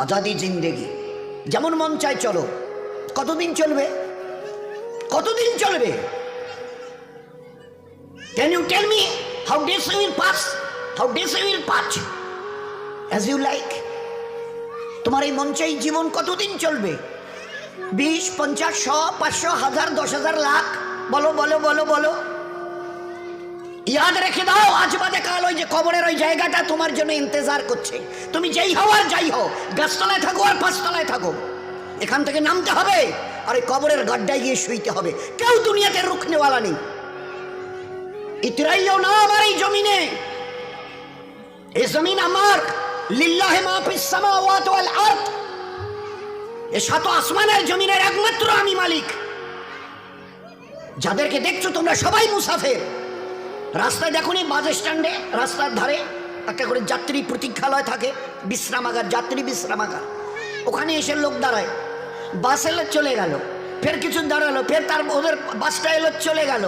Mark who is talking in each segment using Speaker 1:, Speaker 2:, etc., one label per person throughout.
Speaker 1: আজাদি জিন্দেগি, যেমন মন চায় চলো। কতদিন চলবে? কতদিন চলবে? Can you tell me how days will pass? How days will pass as you like? তোমার এই মন চাই জীবন কতদিন চলবে? 20, 50, 100, 500, 1000, 10,000, লাখ? বলো বলো বলো বলো। ইয়াদ রেখে দাও, আজ বাদে কাল ওই যে কবরের ওই জায়গাটা তোমার জন্য ইন্তজার করছে। তুমি যেই হও আর যাই হও, গাছতলায় থাকো আর পাঁচতলায় থাকো, এখান থেকে নামতে হবে আর এই কবরের গাড্ডায় গিয়ে শুইতে হবে। কেউ দুনিয়াতে রুখনেওয়ালা নেই। ইতরাইও না আমার এই জমিনে। এই জমিন আমার, লিল্লাহি মা ফিস সামাওয়াতি ওয়াল আরদ। এই সাত আসমানের জমিনের একমাত্র আমি মালিক। যাদেরকে দেখছো তোমরা সবাই মুসাফির। রাস্তায় দেখুনি বাস স্ট্যান্ডে রাস্তার ধারে একটা করে যাত্রী প্রতীক্ষালয় থাকে, বিশ্রামাগার, যাত্রী বিশ্রামাগার। ওখানে এসে লোক দাঁড়ায়, বাস এলো চলে গেল, ফের কিছু দাঁড়ালো, ফের তার ওদের বাসটা এলো চলে গেল,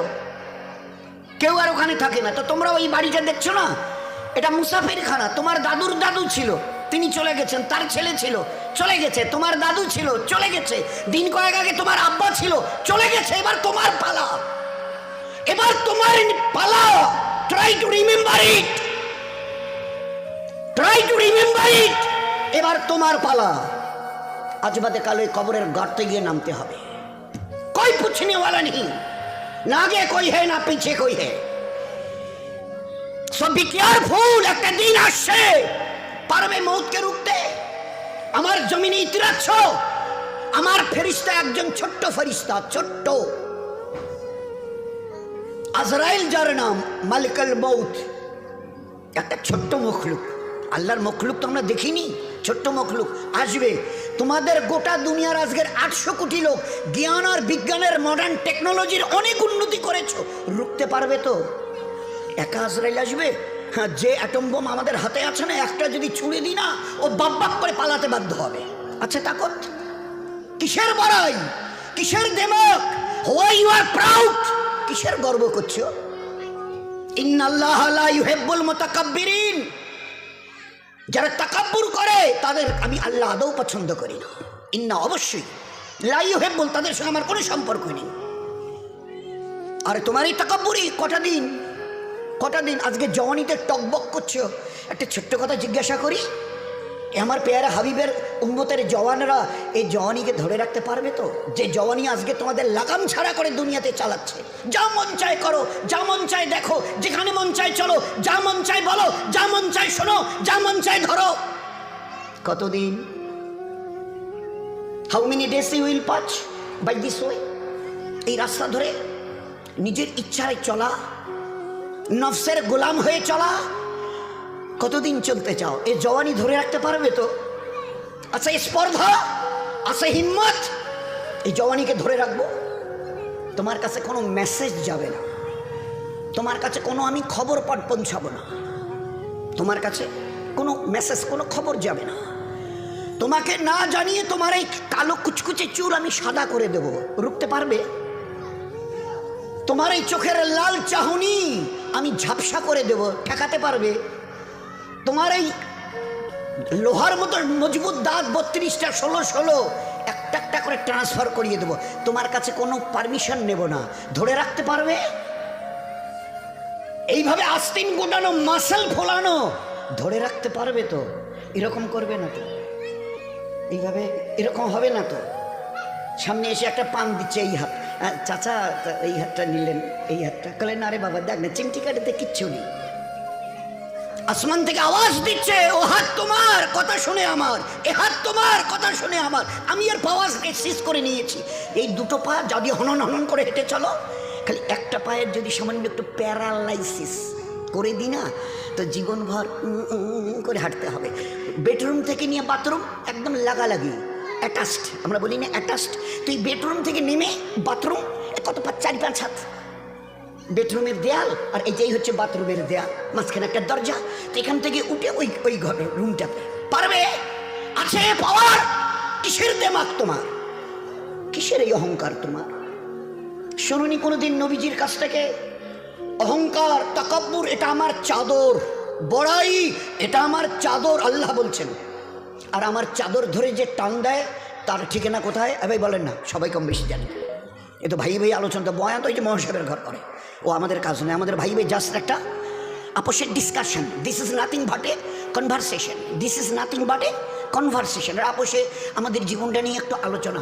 Speaker 1: কেউ আর ওখানে থাকে না। তো তোমরা ওই বাড়িটা দেখছো না, এটা মুসাফিরখানা। তোমার দাদুর দাদু ছিল, তিনি চলে গেছেন, তার ছেলে ছিল চলে গেছে, তোমার দাদু ছিল চলে গেছে, দিন কয়েক আগে তোমার আব্বা ছিল চলে গেছে। এবার তোমার পালা, এবার তোমার পালা। Try to remember it, try to remember it. এবার তোমার পালা। আজ বাদে কাল ওই কবরের গর্তে গিয়ে নামতে হবে। कोई पूछने वाला नहीं, ना आगे कोई है ना पीछे कोई है। सो बी केयरफुल। একটা দিন আসছে, পারবে মৌতকে রুখতে? আমার জমিনে ইতিরাচ্ছ, আমার ফেরেশতা একজন ছোট্ট ফেরেশতা, ছোট্ট আজরাইল, যার নাম মালিকুল মৌত। একটা ছোট্ট মখলুক, আল্লাহর মখলুক তো আমরা দেখিনি, ছোট্ট মখলুক আসবে। তোমাদের গোটা দুনিয়ার আজকের 800 কোটি লোক জ্ঞান আর বিজ্ঞানের মডার্ন টেকনোলজির অনেক উন্নতি করেছো, রুখতে পারবে তো? একা আজরাইল আসবে? হ্যাঁ, যে অ্যাটম বোম আমাদের হাতে আছে না, একটা যদি ছুঁড়ে দিই না, ও বাপ বাপ করে পালাতে বাধ্য হবে। আচ্ছা তাকত কিসের বড়াই, কিসের দেমক? Why you are proud? কিসের গর্ব করছো? ইন্নাল্লাহা লা ইউহিব্বুল মুতাকাব্বিরিন। যারা তাকাব্বুর করে তাদের আমি আল্লাহ আদৌ পছন্দ করি না। ইন্না অবশ্যই, লা ইউহিব্বুল, তাদের সঙ্গে আমার কোনো সম্পর্ক নেই। আর তোমার এই তাকাব্বুরি কটা দিন, কটা দিন? আজকে জওয়ানিতে টকবক করছো। একটা ছোট্ট কথা জিজ্ঞাসা করি, আমার পেয়ারা হাবিবের উম্মতের জওয়ানরা এই জওয়ানিকে ধরে রাখতে পারবে তো? যে জওয়ানি আজকে তোমাদের লাগাম ছাড়া করে দুনিয়াতে চালাচ্ছে। যা মন চায় করো, যা মন চায় দেখো, যেখানে মন চায় চলো, যা মন চায় বলো, যা মন চায় শোনো, যা মন চায় ধরো। কতদিন? How many days you will pass by this way? এই রাস্তা ধরে নিজের ইচ্ছায় চলা, নফসের গোলাম হয়ে চলা, কতদিন চলতে চাও? এই জওয়ানি ধরে রাখতে পারবে তো? আচ্ছা স্পর্ধা, আচ্ছা হিম্মত, এই জওয়ানিকে ধরে রাখবো? তোমার কাছে কোনো মেসেজ যাবে না, তোমার কাছে কোনো আমি খবর পৌঁছাবো না, তোমার কাছে কোনো মেসেজ, কোনো খবর যাবে না। তোমাকে না জানিয়ে তোমার এই কালো কুচকুচে চুল আমি সাদা করে দেব, রুখতে পারবে? তোমার এই চোখের লাল চাহনি আমি ঝাপসা করে দেব, ঠেকাতে পারবে? তোমার এই লোহার মতো মজবুত দাঁত 32টা 16 একটা একটা করে ট্রান্সফার করিয়ে দেবো, তোমার কাছে কোনো পারমিশন নেব না, ধরে রাখতে পারবে? এইভাবে আস্তিন গোটানো, মাসেল ফোলানো, ধরে রাখতে পারবে তো? এরকম করবে না তো? এইভাবে এরকম হবে না তো? সামনে এসে একটা পান দিচ্ছে, এই হাত, চাচা এই হাতটা নিলেন, এই হাতটা কলেন, আরে বাবা দেখ না চিমটি কাটিতে কিচ্ছু নেই। আসমান থেকে আওয়াজ দিচ্ছে, ও হাত তোমার কথা শুনে আমার, এ হাত তোমার কথা শুনে আমার। আমি এর পাওয়াজকে শেষ করে নিয়েছি। এই দুটো পা যদি হনন হনন করে হেঁটে চলো, খালি একটা পায়ের যদি সামান্য একটু প্যারালাইসিস করে দিই না, তো জীবনভর করে হাঁটতে হবে। বেডরুম থেকে নিয়ে বাথরুম একদম লাগালাগি, অ্যাটাচড, আমরা বলি না অ্যাটাচড। তুই বেডরুম থেকে নেমে বাথরুম কত 4-5 হাত, বেডরুমের দেয়াল আর এইটাই হচ্ছে বাথরুমের দেয়াল, মাঝখানে একটা দরজা। তো এখান থেকে উঠে ওই ঘরের রুমটাতে পারবে? আছে পাওয়ার? কিসের দেমাগ তোমার? কিসের এই অহংকার তোমার? শুনুনি কোনোদিন নবীজির কাছ থেকে অহংকার, তাকাব্বুর এটা আমার চাদর, বড়াই এটা আমার চাদর। আল্লাহ বলছেন আর আমার চাদর ধরে যে টান দেয় তার ঠিকানা কোথায়? ভাই বলেন না, সবাই কম বেশি জানি। এ তো ভাই ভাই আলোচনা, তো বয়ান তো এই যে মহাসাবের ঘর করে, ও আমাদের কাজ নয়। আমাদের ভাই ভাই জাস্ট একটা আপোষের discussion. This is nothing but a conversation, this is nothing but a conversation. আর আপোষে আমাদের জীবনটা নিয়ে একটু আলোচনা।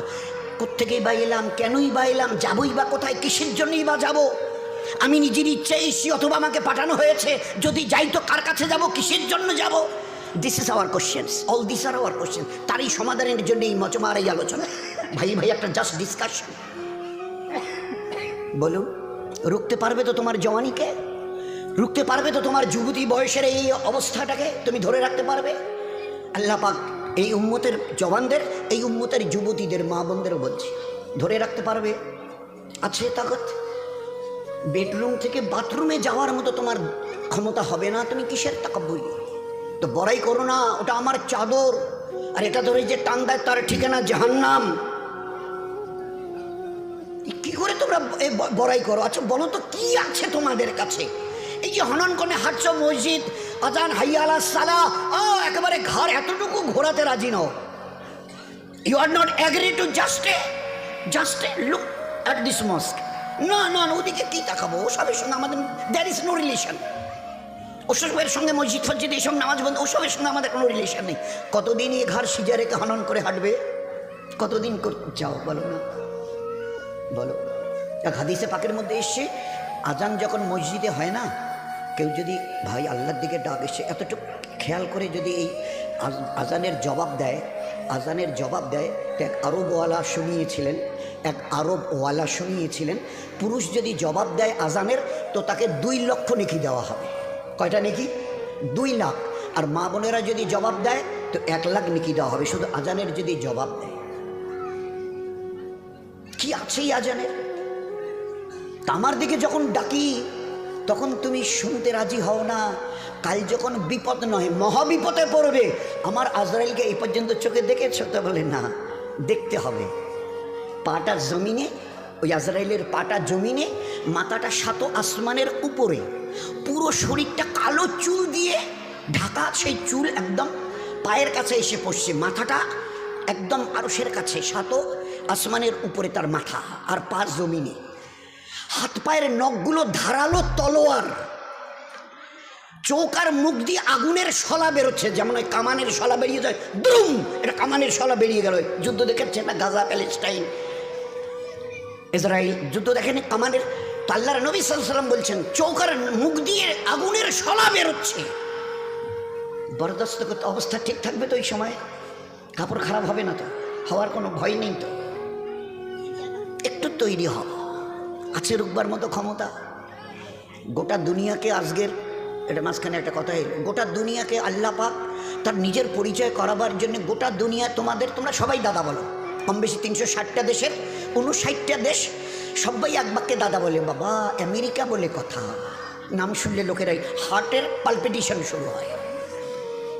Speaker 1: কোত্থেকেই বা এলাম, কেনই বা এলাম, যাবই বা কোথায়, কিসের জন্যই বা যাব? আমি নিজের ইচ্ছায় এসেছি অথবা আমাকে পাঠানো হয়েছে? যদি যাই তো কার কাছে যাব, কিসের জন্য যাব? This is our questions, all this are our question. তারই সমাধানের জন্য এই মজমার এই আলোচনা। ভাই ভাই একটা জাস্ট ডিসকাশন। বলুন, রুখতে পারবে তো তোমার জওয়ানিকে? রুখতে পারবে তো তোমার যুবতী বয়সের এই অবস্থাটাকে? তুমি ধরে রাখতে পারবে? আল্লাহ পাক এই উম্মতের জওয়ানদের, এই উম্মতের যুবতীদের, মা বোনদেরও বলছি, ধরে রাখতে পারবে? আছে তাকত? বেডরুম থেকে বাথরুমে যাওয়ার মতো তোমার ক্ষমতা হবে না, তুমি কিসের তাকাব্বুরি? তো বড়াই করো না, ওটা আমার চাদর, আর এটা ধরে যে টান দেয় তার ঠিকানা জাহান্নাম। কি করে তোমরা বড়াই করো? আচ্ছা বলো তো, কি আছে তোমাদের কাছে? এই যে হনন করে হাঁটছ, মসজিদ আজান, হাইয়া আলাস সালাহ, একেবারে ঘর এতটুকু ঘোরাতে রাজি নও। You are not agree to just a look at this mosque. না না, ওদিকে কি তাকাবো? ওসবের সঙ্গে আমাদের দ্যার ইজ নো রিলেশন। ওসবের সঙ্গে মসজিদ ফসজিদ এইসব নামাজ বন্ধ, ওসবের সঙ্গে আমাদের কোনো রিলেশন নেই। কতদিন এই ঘর সিজা রেখে হনন করে হাঁটবে? কতদিন চাও বলো না, বলো। এক হাদিসে পাকের মধ্যে এসছে, আজান যখন মসজিদে হয় না, কেউ যদি ভাই আল্লাহর দিকে ডাক এসে এতটুকু খেয়াল করে যদি এই আজানের জবাব দেয়, আজানের জবাব দেয়, তো এক আরবওয়ালা শুনিয়েছিলেন, পুরুষ যদি জবাব দেয় আজানের, তো তাকে 2 লক্ষ নেকি দেওয়া হবে। কয়টা নেকি? 2 লাখ। আর মা বোনেরা যদি জবাব দেয় তো 1 লাখ নেকি দেওয়া হবে, শুধু আজানের যদি জবাব দেয়। কি আছে এই আজানের? আমার দিকে যখন ডাকি তখন তুমি শুনতে রাজি হও না। কাল যখন বিপদ নয় মহাবিপদে পড়বে, আমার আজরাইলকে এই পর্যন্ত চোখে দেখেছো? তো বলে না, দেখতে হবে। পাটা জমিনে, ওই আজরাইলের পাটা জমিনে, মাথাটা 7 আসমানের উপরে, পুরো শরীরটা কালো চুল দিয়ে ঢাকা, সেই চুল একদম পায়ের কাছে এসে পড়ছে, মাথাটা একদম আরশের কাছে, 7 আসমানের উপরে তার মাথা, আর পা জমিনে। হাত পায়ের নখগুলো ধারালো তলোয়ার, চোখ আর মুখ দিয়ে আগুনের শলা বেরোচ্ছে, যেমন ওই কামানের শলা বেরিয়ে যায়, দ্রুম, এটা কামানের শলা বেরিয়ে গেল। যুদ্ধ দেখেছে না, গাজা, প্যালেস্টাইন, ইসরায়েল যুদ্ধ দেখেনি কামানের? তো আল্লাহর নবী সাল্লাল্লাহু আলাইহি ওয়াসাল্লাম বলছেন, চোখ আর মুখ দিয়ে আগুনের শলা বেরোচ্ছে। বরদাস্ত করতে অবস্থা ঠিক থাকবে তো? এই সময় কাপড় খারাপ হবে না তো? হওয়ার কোনো ভয় নেই তো? একটু তৈরি হও, আছে রুকবার মতো ক্ষমতা। গোটা দুনিয়াকে আজকের, এটা মাঝখানে একটা কথা এলো, গোটা দুনিয়াকে আল্লাহ পাক তার নিজের পরিচয় করাবার জন্য, গোটা দুনিয়া তোমরা সবাই দাদা বলো, কম বেশি 360টা দেশের 59টা দেশ, সবাই এক বাক্যে দাদা বলে। বাবা আমেরিকা বলে কথা, নাম শুনলে লোকেরাই হার্টের পালপিটেশন শুরু হয়।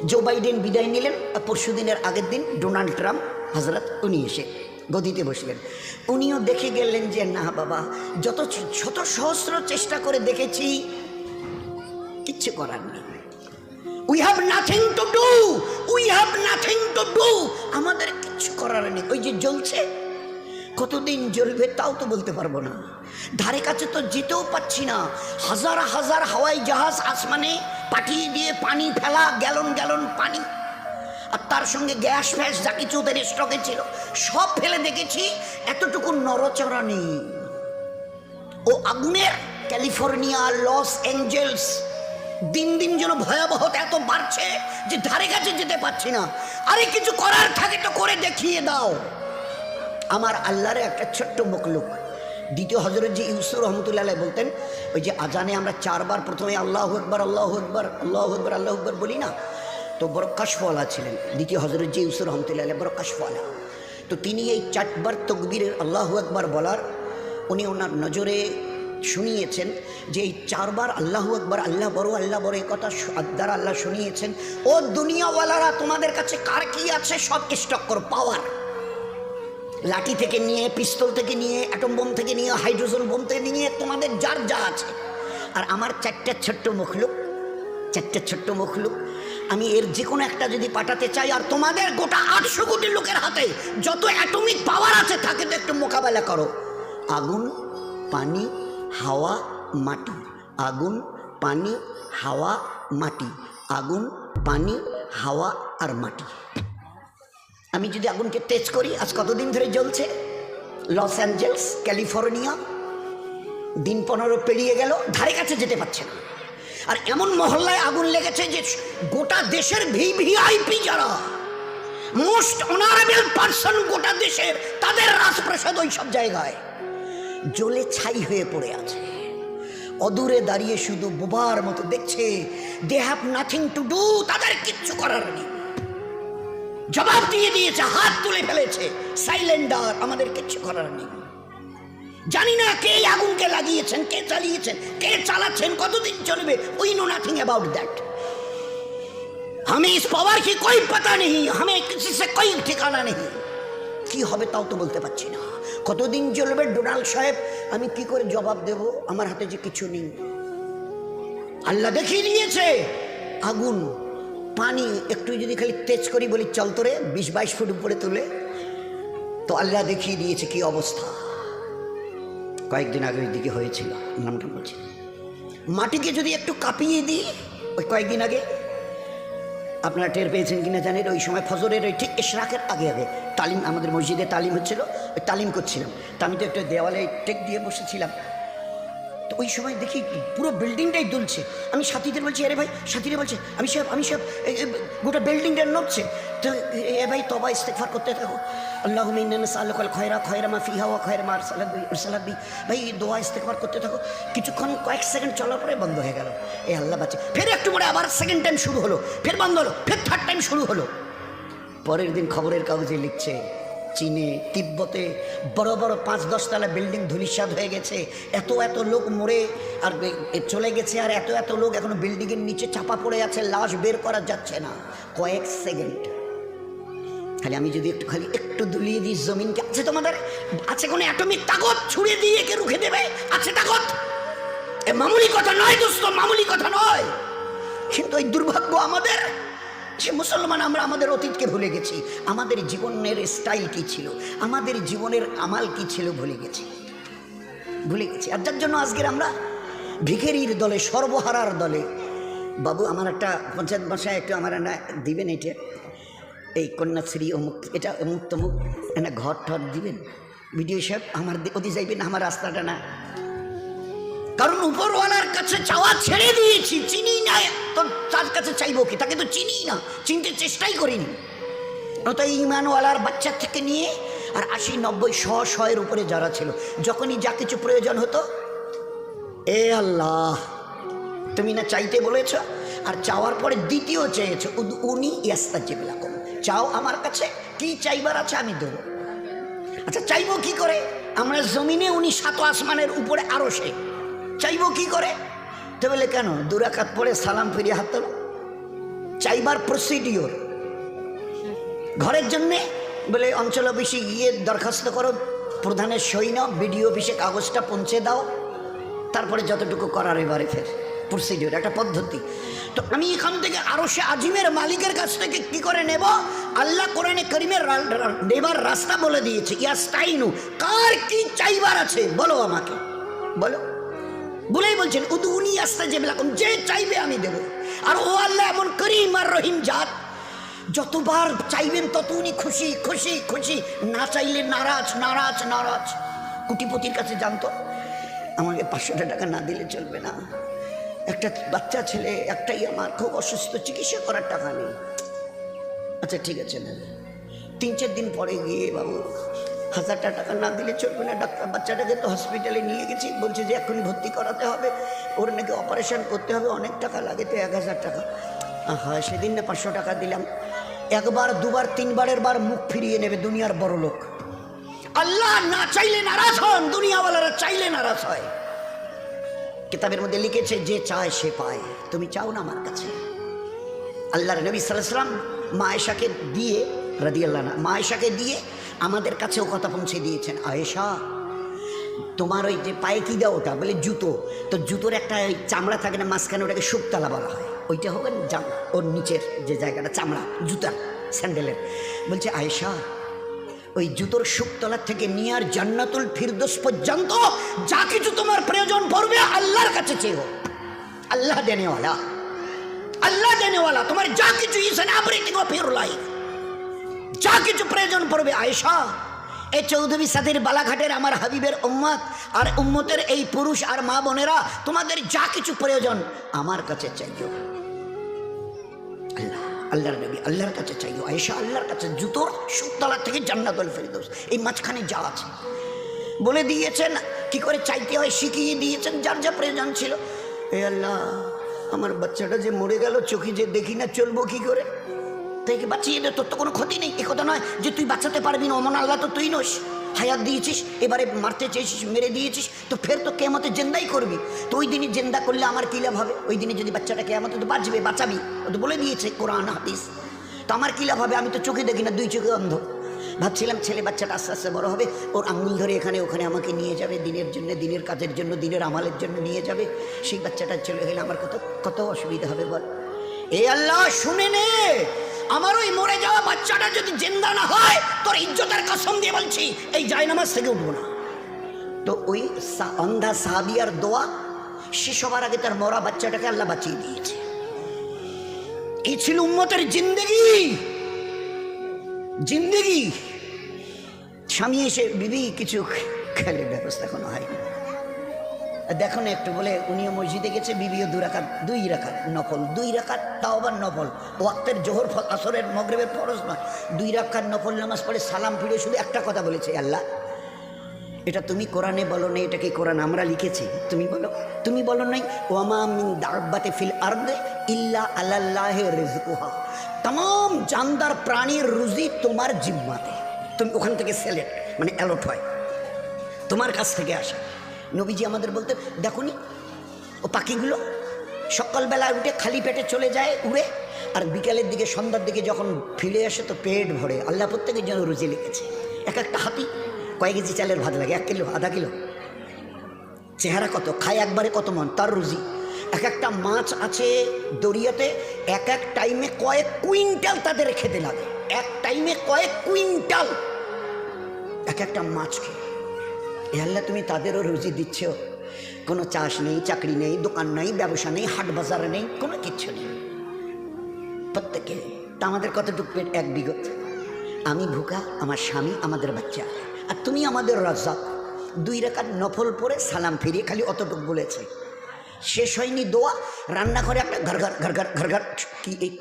Speaker 1: জো বাইডেন বিদায় নিলেন, পরশু দিনের আগের দিন ডোনাল্ড ট্রাম্প হজরত উনি এসে গদিতে বসলেন। উনিও দেখে গেলেন যে না বাবা, যত শত সহস্র চেষ্টা করে দেখেছি, কিচ্ছু করার নেই। We have nothing to do, we have nothing to do, আমাদের কিচ্ছু করার নেই। ওই যে জ্বলছে, কতদিন জ্বলবে তাও তো বলতে পারবো না, ধারে কাছে তো যেতেও পাচ্ছি না। হাজার হাজার হাওয়াই জাহাজ আসমানে পাঠিয়ে দিয়ে পানি ফেলা, গ্যালন গ্যালন পানি, আর তার সঙ্গে গ্যাস ফ্যাস যা কিছু ওদের স্টকে ছিল সব ফেলে দেখেছি, এতটুকু নড়চড়া নেই। ও আগুনের ক্যালিফোর্নিয়া, লস অ্যাঞ্জেলস দিন দিন যেন ভয়াবহতা এত বাড়ছে যে ধারে কাছে যেতে পারছি না। আরে কিছু করার থাকে তো করে দেখিয়ে দাও। আমার আল্লাহরে একটা ছোট্ট মখলুক, দ্বিতীয় হজরত জি ইউসুফ রহমতুল্লাহ বলতেন, ওই যে আজানে আমরা 4 বার প্রথমে আল্লাহু আকবার আল্লাহু আকবার আল্লাহু আকবার আল্লাহু আকবার বলি না, তো বড় কাশফওয়ালা ছিলেন দ্বিতীয় হজরত জি ইউসুফ রহমতুল্লাহ, বড় কাশফওয়ালা। তো তিনি এই 4 বার তকবীরের আল্লাহু আকবার বলার উনি ওনার নজরে শুনিয়েছেন যে এই 4 বার আল্লাহু আকবার, আল্লাহ বড় এই কথা দ্বারা আল্লাহ শুনিয়েছেন, ও দুনিয়াওয়ালারা তোমাদের কাছে কার কি আছে সব স্টক করো। পাওয়ার, লাঠি থেকে নিয়ে, পিস্তল থেকে নিয়ে, অ্যাটম বোম থেকে নিয়ে, হাইড্রোজেন বোম থেকে নিয়ে, তোমাদের যার যা আছে। আর আমার 4টা ছোট্ট মখলুক আমি এর যে কোনো একটা যদি পাঠাতে চাই, আর তোমাদের গোটা 800 কোটি লোকের হাতে যত অ্যাটমিক পাওয়ার আছে তাকে তো একটু মোকাবেলা করো। আগুন, পানি, হাওয়া, মাটি। আগুন, পানি, হাওয়া, মাটি। আগুন, পানি, হাওয়া আর মাটি। আমি যদি আগুনকে তেজ করি, আজ কতদিন ধরে জ্বলছে? লস অ্যাঞ্জেলস, ক্যালিফোর্নিয়া, দিন 15 পেরিয়ে গেল, ধারে কাছে যেতে পারছে না। আর এমন মহল্লায় আগুন লেগেছে যে গোটা দেশের ভিভিআইপি যারা মোস্ট অনারেবল পার্সন গোটা দেশের, তাদের রাজপ্রাসাদ ওই সব জায়গায় জ্বলে ছাই হয়ে পড়ে আছে। অদূরে দাঁড়িয়ে শুধু বোবার মতো দেখছে। They have nothing to do, তাদের কিচ্ছু করার নেই। জবাব দিয়ে দিয়েছে, হাত তুলে ফেলেছে, সাইলেন্ডার, আমাদের কিচ্ছু করার নেই। জানি না কে আগুনকে লাগিয়েছেন, কে চালিয়েছেন, কে চালাচ্ছেন, কতদিন চলবে, we know nothing about that. हमें इस पावर की कोई पता नहीं, हमें किसी से कोई ठिकाना नहीं। কি হবে তাও তো বলতে পারছি না। কতদিন চলবে ডোনাল্ড সাহেব, আমি কি করে জবাব দেব? আমার হাতে যে কিছু নেই। আল্লাহ দেখিয়ে দিয়েছে আগুন, পানি একটু যদি খালি তেজ করি, বলি চল তোরে 20-22 ফুট উপরে তুলে, তো আল্লাহ দেখিয়ে দিয়েছে কি অবস্থা। কয়েকদিন আগে ওই দিকে হয়েছিল, নামটা বলছি। মাটিকে যদি একটু কাঁপিয়ে দিই, ওই কয়েকদিন আগে আপনারা টের পেয়েছেন কিনা জানেন, ওই সময় ফজরের ওই ঠিক ইশরাকের আগে আগে তালিম, আমাদের মসজিদে তালিম হচ্ছিল, ওই তালিম করছিলাম। তা আমি তো একটু দেওয়ালে টেক দিয়ে বসেছিলাম। তো ওই সময় দেখি পুরো বিল্ডিংটাই দুলছে। আমি সাথীদের বলছি, আরে ভাই, সাথীরা বলছে আমি সব গোটা বিল্ডিংটা নড়ছে। তো এ ভাই তবা ইস্তেগফার করতে থাকো, আল্লাহুম্মা ইন্না নাসআলুকাল খয়রা মা ফিহা ওয়া খয়রা মা আরসালাত বি। ভাই দোয়া ইস্তেগফার করতে থাকো। কিছুক্ষণ কয়েক সেকেন্ড চলার পরে বন্ধ হয়ে গেল। এ আল্লাহ বাঁচে। ফের একটু পরে আবার সেকেন্ড টাইম শুরু হলো, ফের বন্ধ হলো, ফের থার্ড টাইম শুরু হলো। পরের দিন খবরের কাগজে লিখছে, চীনে, তিব্বতে বড় বড় 5-10 তলা বিল্ডিং ধূলিসাৎ হয়ে গেছে, এত লোক মরে আর চলে গেছে, আর এত লোক এখনো বিল্ডিংয়ের নিচে চাপা পড়ে আছে, লাশ বের করা যাচ্ছে না। কয়েক সেকেন্ড খালি আমি যদি একটু দুলিয়ে দিই জমিনকে, আছে তোমাদের, আছে কোনো অ্যাটমিক তাকত ছুড়ে দিয়ে একে রুখে দেবে? আছে তাকত? এ মামুলি কথা নয় দোস্ত, মামুলি কথা নয়। কিন্তু এই দুর্ভাগ্য আমাদের, সে মুসলমান আমরা আমাদের অতীতকে ভুলে গেছি। আমাদের জীবনের স্টাইল কি ছিল, আমাদের জীবনের আমাল কি ছিল ভুলে গেছি। আর যার জন্য আজকের আমরা ভিখারির দলে, সর্বহারার দলে। বাবু আমার একটা পঞ্চায়েত বাসায় একটু আমার না দিবেন, এটা এই কন্যাশ্রী অমুক, এটা অমুক তমুক না ঘর ঠর দিবেন ভিডিও সাহেব, আমার ওদি যাইবেন, আমার রাস্তাটা না। কারণ উপরওয়ালার কাছে চাওয়া ছেড়ে দিয়েছি, চিনি না তো তার কাছে চাইবো কি, তাকে তো চিনি না, চিনতে চেষ্টাই করিনি। তো ইমানওয়ালার বাচ্চা থেকে নিয়ে আর 80-90-100 এর উপরে যারা ছিল, যখনই যা কিছু প্রয়োজন হতো, এ আল্লাহ তুমি না চাইতে বলেছ, আর চাওয়ার পরে দ্বিতীয় চেয়েছ, উনি ইয়াস্তাজিব লাকুম, চাও আমার কাছে, কি চাইবার আছে আমি দেবো। আচ্ছা চাইবো কি করে? আমরা জমিনে, উনি 7 আসমানের উপরে আরশে, চাইবো কি করে? তো বলে কেন 2 রাকাত পড়ে সালাম ফিরিয়ে হাত তোলো। চাইবার প্রসিডিওর, ঘরের জন্যে বলে অঞ্চল অফিসে গিয়ে দরখাস্ত করো, প্রধানের সই নাও, বিডিও অফিসে কাগজটা পৌঁছে দাও, তারপরে যতটুকু করার এবারে ফের প্রসিডিওর, একটা পদ্ধতি। তো আমি এখান থেকে আরশে আজিমের মালিকের কাছ থেকে কি করে নেব? আল্লাহ কোরআনে কারীমের নেবার রাস্তা বলে দিয়েছে। ইয়াস্তাইনু, কার কি চাইবার আছে বলো আমাকে, বলো। বলেই বলছেন উদুনি ইয়াস্তাজিব লাকুম, যে চাইবে আমি দেব। আর ও আল্লাহ এমন করিম আর রহিম জাত, যতবার চাইবেন তত উনি খুশি খুশি খুশি, না চাইলে নারাজ নারাজ নারাজ। কোটিপতির কাছে জানতো আমাকে 500 টাকা না দিলে চলবে না, একটা বাচ্চা ছেলে একটাই আমার, খুব অসুস্থ, চিকিৎসা করার টাকা নেই। আচ্ছা ঠিক আছে না, 3-4 দিন পরে গিয়ে বাবু 1000 টাকা না দিলে চলবে না, ডাক্তার বাচ্চাটাকে তো হসপিটালে নিয়ে গেছি, বলছে যে এখনই ভর্তি করাতে হবে, ওর নাকি অপারেশন করতে হবে, অনেক টাকা লাগে, তো 1000 টাকা। হ্যাঁ সেদিন না 500 টাকা দিলাম। 1বার 2বার 3বারের বার মুখ ফিরিয়ে নেবে দুনিয়ার বড় লোক। আল্লাহ না চাইলে নারাজ হন, দুনিয়াওয়ালারা চাইলে নারাজ হয়। কিতাবের মধ্যে লিখেছে যে চায় সে পায়। তুমি চাও না আমার কাছে? আল্লাহর নবী সাল্লাল্লাহু আলাইহি ওয়াসাল্লাম মা আয়েশাকে দিয়ে, রাদিয়াল্লাহু আনহা, মা আয়েশাকে দিয়ে আমাদের কাছেও কথা পৌঁছে দিয়েছেন। আয়েশা তোমার ওই যে পায়ে কি দাও, ওটা বলে জুতো, তো জুতোর একটা চামড়া থাকে না মাঝখানে, ওটাকে শুকতালা বলা হয়। ওইটা হবে জামা, ওর নিচের যে জায়গাটা চামড়া, জুতার স্যান্ডেলের। বলছে আয়েশা, ওই জুতোর শুকতলার থেকে নিয়ে আর জান্নাতুল ফিরদৌস পর্যন্ত যা কিছু তোমার প্রয়োজন পড়বে আল্লাহর কাছে চেয়েও। আল্লাহ দেনেওয়ালা, আল্লাহ দেনেওয়ালা। তোমার যা কিছু is an everything of your life, যা কিছু প্রয়োজন পড়বে আয়েশা, এই চৌধুরী সাথীর বালাঘাটের আমার হাবিবের উম্মত আর উম্মতের এই পুরুষ আর মা বোনেরা, তোমাদের যা কিছু প্রয়োজন আমার কাছে চাইও। আল্লাহ, আল্লাহর নবী আল্লাহর কাছে চাইও। আয়েশা আল্লাহর কাছে, জুতোর শুকতলা থেকে জান্নাতুল ফিরদৌস, এই মাঝখানে যা আছে বলে দিয়েছেন, কি করে চাইতে হয় শিখিয়ে দিয়েছেন, যার যা প্রয়োজন ছিল। এ আল্লাহ, আমার বাচ্চাটা যে মরে গেল, চোখে যে দেখি না, চলবো কি করে? তাইকে বাঁচিয়ে দে, তোর তো কোনো ক্ষতি নেই। এ কথা নয় যে তুই বাঁচাতে পারবি না, অমন আল্লাহ তো তুই নস। হায়াত দিয়েছিস, এবারে মারতে চেয়েছিস, মেরে দিয়েছিস, তো ফের তো কেয়ামতে জেন্দাই করবি। তো ওই দিনই জেন্দা করলে আমার কী লাভ হবে? ওই দিনে যদি বাচ্চাটা কেয়ামতে তো বাঁচবে, বাঁচাবি, ও তো বলে দিয়েছে কোরআন হাদিস। তো আমার কী লাভ হবে? আমি তো চোখে দেখি না, 2 চোখে অন্ধ। ভাবছিলাম ছেলে বাচ্চাটা আস্তে আস্তে বড় হবে, ওর আঙুল ধরে এখানে ওখানে আমাকে নিয়ে যাবে, দিনের জন্য, দিনের কাজের জন্য, দিনের আমালের জন্য নিয়ে যাবে। সেই বাচ্চাটা চলে গেলে আমার কত কত অসুবিধা হবে বল। এ আল্লাহ, শুনে নে, আমার ওই মরে যাওয়া বাচ্চাটা যদি জিন্দা না হয়, তোর ইজ্জতের কসম দিয়ে বলছি, এই জায়নামাজ থেকে উঠবো না। তো ওই অন্ধা সাহাবিয়ার দোয়া, সে সবার আগে তার মরা বাচ্চাটাকে আল্লাহ বাঁচিয়ে দিয়েছে। এই ছিল উম্মতের জিন্দেগি। জিন্দেগি স্বামী এসে, বিবি কিছু খেলে, ব্যবস্থা কোনো হয়নি। দেখো না একটু, বলে উনিও মসজিদে গেছে, বিবিও 2 রাকাত, 2 রাকাত নফল, 2 রাকাত, তাও আবার নফল, ওয়াক্তের জোহর আসরের মগরিবের ফরজ নয়, 2 রাকাত নফল নামাজ পড়ে সালাম ফিরে শুধু একটা কথা বলেছে, আল্লাহ এটা তুমি কোরআনে বলো না, এটা কি কোরআন আমরা লিখেছি? তুমি বলো, তুমি বলো নাই ওয়ামা মিন দাব্বাতিন ফিল আরদি ইল্লা আলাল্লাহি রিজকুহা, तमाम জানদার প্রাণীর রুজি তোমার জিম্মাতে। তুমি ওখান থেকে সিলেক্ট, মানে অ্যালট হয়, তোমার কাছ থেকে আসে। নবীজি আমাদের বলতে, দেখো নি ও পাখিগুলো সকালবেলায় উঠে খালি পেটে চলে যায় উড়ে, আর বিকালের দিকে সন্ধ্যার দিকে যখন ফিরে আসে তো পেট ভরে। আল্লাহ প্রত্যেকের জন্য রুজি লিখেছে। এক একটা হাতি কয়েক কেজি চালের ভাত লাগে, 1 কিলো, আধা কিলো, চেহারা কত, খায় একবারে কত মন, তার রুজি। এক একটা মাছ আছে দরিয়াতে, এক এক টাইমে কয়েক কুইন্টাল তাদের খেতে লাগে, এক টাইমে কয়েক কুইন্টাল এক একটা মাছ খেয়ে। এ আল্লাহ, তুমি তাদেরও রুজি দিচ্ছ। কোনো চাষ নেই, চাকরি নেই, দোকান নেই, ব্যবসা নেই, হাট বাজার নেই, কোনো কিচ্ছু নেই প্রত্যেকে। তা আমাদের কতটুকু পেট? 1 বিঘত। আমি ভুকা, আমার স্বামী, আমাদের বাচ্চা, আর তুমি আমাদের রাজ্জাক। 2 রাকাত নফল পরে সালাম ফিরিয়ে খালি অতটুক বলেছে। শেষ হয়নি দোয়া, রান্নাঘরে একটা ঘরঘর ঘরঘর ঘরঘর, কি এই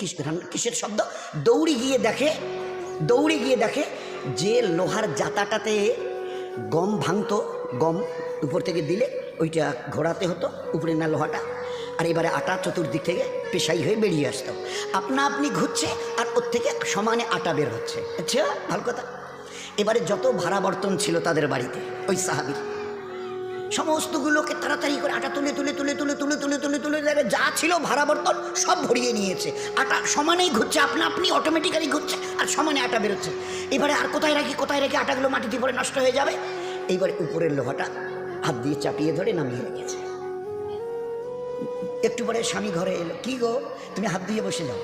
Speaker 1: কিসের শব্দ? দৌড়ে গিয়ে দেখে যে লোহার জাতাটাতে গম ভাঙতো, গম উপর থেকে দিলে ওইটা ঘোরাতে হতো, উপরে না লোহাটা, আর এবারে আটা চতুর্দিক থেকে পেশাই হয়ে বেরিয়ে আসতো। আপনা আপনি ঘুরছে আর ওর থেকে সমানে আটা বের হচ্ছে। আচ্ছা, ভালো কথা। এবারে যত ভাড়া বর্তন ছিল তাদের বাড়িতে, ওই সাহাবীর সমস্তগুলোকে তাড়াতাড়ি করে আটা তুলে তুলে তুলে তুলে তুলে তুলে তুলে তুলে যা ছিল ভাড়া বর্তন সব ভরিয়ে নিয়েছে। আটা সমানেই ঘুরছে, আপনা আপনি অটোমেটিক্যালি ঘুরছে, আর সমানে আটা বেরোচ্ছে। এবারে আর কোথায় রাখি আটাগুলো মাটিতে পড়ে নষ্ট হয়ে যাবে। এইবারে উপরের লোহাটা হাত দিয়ে চাপিয়ে ধরে নামিয়ে রেখেছে। একটু পরে স্বামী ঘরে এলো, কি গো তুমি হাত দিয়ে বসে যাও।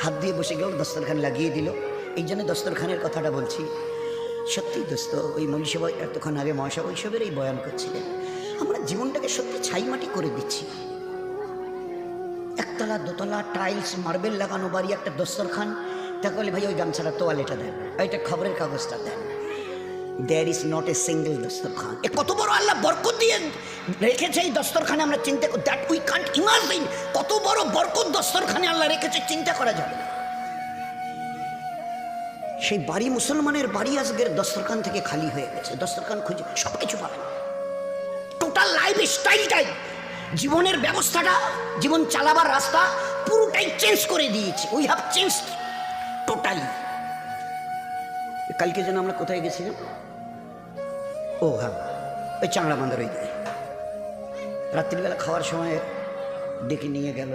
Speaker 1: হাত দিয়ে বসে গেল, দস্তরখান লাগিয়ে দিল। এই জন্য দস্তরখানের কথাটা বলছি। সত্যি দোস্ত, ওই মনীষা এতক্ষণ আগে মহাশা বৈশবের এই বয়ান করছিলেন, আমরা জীবনটাকে সত্যি ছাই মাটি করে দিচ্ছি। 1 তলা 2 তলা টাইলস মার্বেল লাগানো বাড়ি, একটা দস্তরখান। তাহলে ভাই ওই গামছাটা তোয়ালেটা দেন, ওইটা খবরের কাগজটা দেন। There is not a single দস্তরখান। এ কত বড় আল্লাহ বরকত দিয়ে রেখেছে এই দস্তরখানে, আমরা চিন্তা করি, দ্যাট উই কান্ট ইমাজিন। কত বড় বরকত দস্তরখানে আল্লাহ রেখেছে, চিন্তা করা যাবে না। সেই বাড়ি, মুসলমানের বাড়ি আজকের দস্তরখান থেকে খালি হয়ে গেছে। দস্তরখান খুঁজে সব কিছু পাবেন, টোটাল লাইফ স্টাইলটাই, জীবনের ব্যবস্থাটা, জীবন চালাবার রাস্তা পুরোটাই চেঞ্জ করে দিয়েছে। We have change totally. কালকে যেন আমরা কোথায় গেছিলাম? ও হ্যাঁ, ওই চাংড়া বান্ধার ওই দিকে রাত্রিবেলা খাওয়ার সময় ডেকে নিয়ে গেল,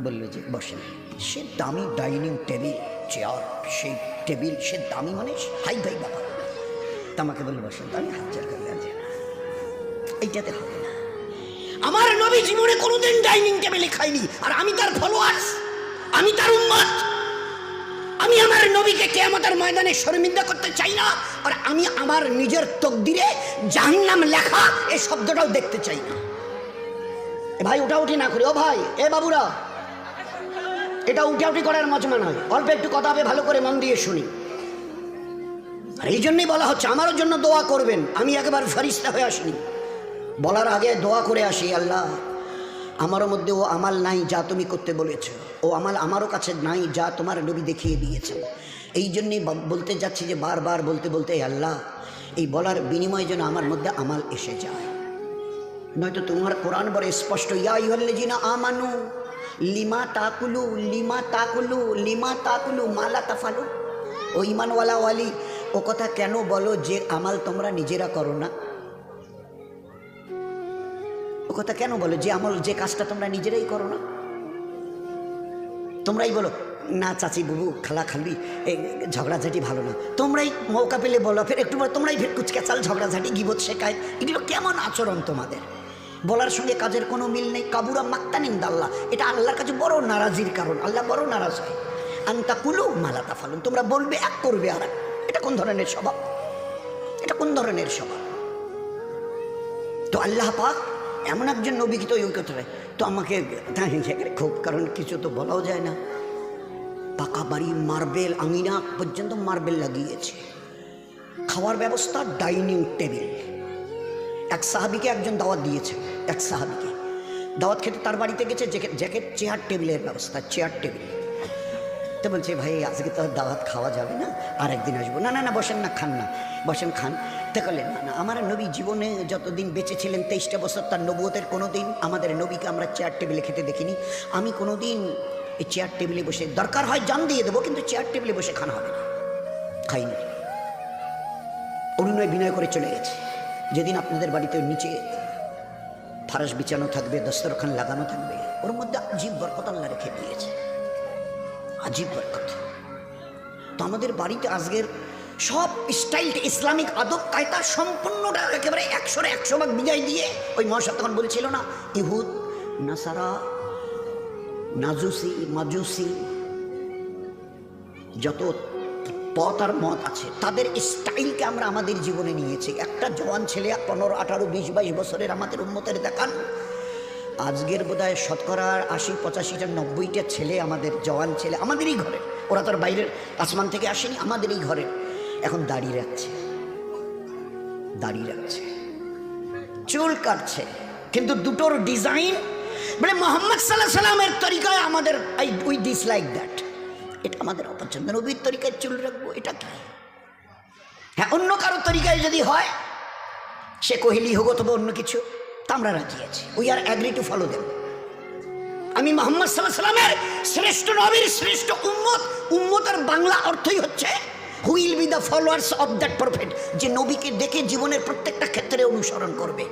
Speaker 1: বললো যে বসেন। সে দামি ডাইনিং টেবিল, চেয়ার, সেই টেবিল, সে দামি মানে হাই ফাই ব্যাপার। তা আমাকে বললো বসেন। আমি হাত চার করে আছে, এইটাতে হবে না। আমার নবী জীবনে কোনোদিন ডাইনিং টেবিলে খাইনি, আর আমি তার ফলোয়ার্স, আমি তার উম্মত। আমি আমার নবীকে কিয়ামতের ময়দানে শর্মিন্দা করতে চাই না, আর আমি আমার নিজের তকদিরে জাহান্নাম লেখা এই শব্দটাও দেখতে চাই না। ভাই উঠাউঠি না করি, ও ভাই, এ বাবুরা, এটা উঠাউঠি করার মজমা নয়। অল্প একটু কথা হবে, ভালো করে মন দিয়ে শুনি। আর এই জন্যই বলা হচ্ছে আমারও জন্য দোয়া করবেন। আমি একেবারে ফেরেশতা হয়ে আসিনি, বলার আগে দোয়া করে আসি, আল্লাহ আমারও মধ্যে ও আমাল নাই যা তুমি করতে বলেছ, ও আমাল আমারও কাছে নাই যা তোমার নবী দেখিয়ে দিয়েছেন। এই জন্যই বলতে যাচ্ছি যে বারবার বলতে বলতে আল্লাহ এই বলার বিনিময়ে যেন আমার মধ্যে আমাল এসে যায়। নয়তো তোমার কোরআন বড় স্পষ্ট, ইয়া আইয়ুহাল্লাযীনা আমানু লিমা তাকুলু লিমা তাকুলু লিমা তাকুলু মালা তাফালু। ও ঈমানওয়ালা ওয়ালি, ও কথা কেন বলো যে আমাল তোমরা নিজেরা করো না? ও কথা কেন বলো যে আমল, যে কাজটা তোমরা নিজেরাই করো না? তোমরাই বলো না চাচি বুবু খালা খালি ঝগড়াঝাটি ভালো না, তোমরাই মৌকা পেলে বলো, ফের একটু তোমরাই ফের কুচকেচাল ঝগড়াঝাটি গিবত শেখায়। এগুলো কেমন আচরণ তোমাদের? বলার সঙ্গে কাজের কোনো মিল নেই। কাবুরা মাক্তানিন্দাল্লাহ, এটা আল্লাহর কাছে বড় নারাজির কারণ। আল্লাহ বড় নারাজ হয়। আন্তা কুলু মালাতা ফালুন, তোমরা বলবে এক করবে আর। এটা কোন ধরনের স্বভাব? এটা কোন ধরনের স্বভাব? তো আল্লাহ পাক এমন একজন নবীকে তো করতে হয়, তো আমাকে খুব, কারণ কিছু তো বলাও যায় না। পাকা বাড়ি, মার্বেল, আঙিনা পর্যন্ত মার্বেল লাগিয়েছে। খাওয়ার ব্যবস্থা, ডাইনিং টেবিল। এক সাহাবিকে একজন দাওয়াত দিয়েছে, এক সাহাবিকে দাওয়াত খেতে তার বাড়িতে গেছে, জ্যাকেট চেয়ার টেবিলের ব্যবস্থা, চেয়ার টেবিল। তো বলছে ভাই আজকে তো দাওয়াত খাওয়া যাবে না, আর একদিন আসবো। না না না বসেন না, খান না, বসেন খান। তো করলেন না না, আমার নবী জীবনে যতদিন বেঁচে ছিলেন 23টা বছর তার নবুয়তের কোনো দিন আমাদের নবীকে আমরা চেয়ার টেবিলে খেতে দেখিনি। আমি কোনো দিন এই চেয়ার টেবিলে বসে, দরকার হয় জান দিয়ে দেবো, কিন্তু চেয়ার টেবিলে বসে খানা হবে না। খাইনি। অরুণয় বিনয় করে চলে গেছে। যেদিন আপনাদের বাড়িতে নিচে ফারাস বিছানো থাকবে, দস্তরখান লাগানো থাকবে, ওর মধ্যে আজীব বরকত আল্লাহ রেখে দিয়েছে, আজীব বরকত। তো আমাদের বাড়িতে আজকের সব স্টাইলটা, ইসলামিক আদব কায়দা সম্পূর্ণটা একেবারে 100% বিদায় দিয়ে, ওই মহাশয় তখন বলছিল না, ইহুদ নাসারা নাজুসি মাজুসি যত পথ আর মত আছে, তাদের স্টাইলকে আমরা আমাদের জীবনে নিয়েছি। একটা জওয়ান ছেলে 15, 18, 20, 22 বছরের আমাদের উম্মতের দেখান, আজকের বোধহয় শতকরা 80, 85, 90টা ছেলে আমাদের জওয়ান ছেলে আমাদেরই ঘরে, ওরা তো আর বাইরের আসমান থেকে আসেনি, আমাদেরই ঘরে এখন দাঁড়িয়ে রাখছে, দাঁড়িয়ে রাখছে, চুল কাটছে, কিন্তু দুটোর ডিজাইন মানে মোহাম্মদ সাল্লাল্লাহু আলাইহি সাল্লামের তরিকায় আমাদের উই ডিসলাইক দ্যাট। এটা আমাদের অপছন্দ। নবীর তরিকায় চুল রাখবো, এটা কি? হ্যাঁ, অন্য কারো তরিকায় যদি হয়, সে কোহেলি হোক অথবা অন্য কিছু, তা আমরা রাজি আছি। We are agree to follow them. আমি মোহাম্মদ সাল্লাল্লাহু আলাইহি সাল্লামের শ্রেষ্ঠ নবীর শ্রেষ্ঠ উম্মত। উম্মতের বাংলা অর্থই হচ্ছে who will be the followers of that prophet, যে নবীকে দেখে জীবনের প্রত্যেকটা ক্ষেত্রে অনুসরণ করবে।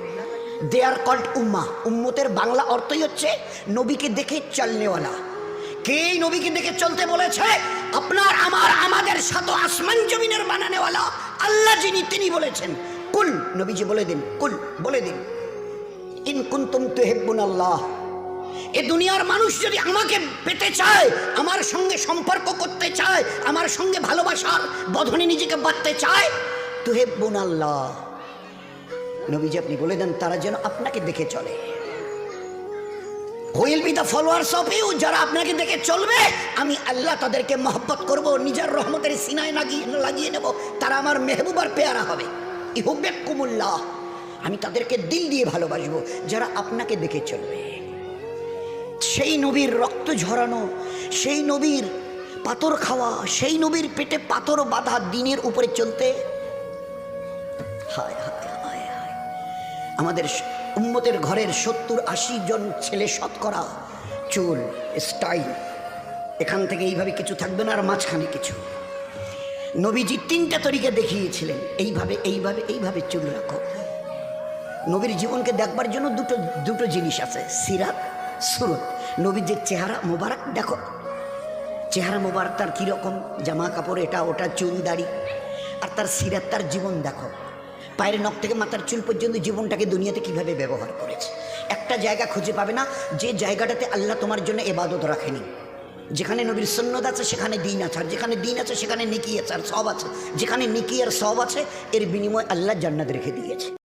Speaker 1: দে আর কল্ড উম্মাহ। উম্মতের বাংলা অর্থই হচ্ছে নবীকে দেখে চলনেওয়ালা। কে নবীকে দেখে চলতে বলেছে? আপনার আমার আমাদের সাত আসমান জমিনের বানানেওয়ালা আল্লাহ যিনি, তিনি বলেছেন কুল, নবীজি বলে দিন, কুল বলে দিন, ইন কুনতুম তুহিব্বুনাল্লাহ। এ দুনিয়ার মানুষ যদি আমাকে পেতে চায়, আমার সঙ্গে সম্পর্ক করতে চায়, আমার সঙ্গে ভালোবাসার বন্ধনে নিজেকে বাঁধতে চায়, তুহিব্বুনাল্লাহ, নবীজি আপনি বলে দেন তারা যেন আপনাকে দেখে চলে। Will be the followers of you, যারা আপনাকে দেখে চলবে, আমি আল্লাহ তাদেরকে মহব্বত করব, নিজের রহমতের সিনায় লাগিয়ে নেব, তারা আমার মেহবুবার পেয়ারা হবে। ইহুব্বিকুমুল্লাহ, আমি তাদেরকে দিল দিয়ে ভালোবাসবো যারা আপনাকে দেখে চলবে। সেই নবীর রক্ত ঝরানো, সেই নবীর পাথর খাওয়া, সেই নবীর পেটে পাথর বাঁধা দিনের উপরে চলতে, হায় হায় হায় হায়, আমাদের উম্মতের ঘরের 70-80 জন ছেলে শতকরা চুল স্টাইল, এখান থেকে এইভাবে কিছু থাকবে না, আর মাঝখানে কিছু। নবীজি 3টা তরিকা দেখিয়েছিলেন, এইভাবে এইভাবে এইভাবে চুল রাখো। নবীর জীবনকে দেখবার জন্য দুটো জিনিস আছে, সিরাত, সুরত। নবীজির চেহারা মোবারক দেখো, চেহারা মোবারক তার কীরকম, জামা কাপড় এটা ওটা, চুল দাড়ি, আর তার সিরাত, তার জীবন দেখো, পায়ের নখ থেকে মাথার চুল পর্যন্ত জীবনটাকে দুনিয়াতে কিভাবে ব্যবহার করেছে। একটা জায়গা খুঁজে পাবে না যে জায়গাটাতে আল্লাহ তোমার জন্য ইবাদত রাখেনি। যেখানে নবীর সুন্নাত আছে সেখানে দিন আছে, আর যেখানে দিন আছে সেখানে নেকি আছে আর সওয়াব আছে। যেখানে নেকি আর সওয়াব আছে এর বিনিময়ে আল্লাহ জান্নাত রেখে দিয়েছে।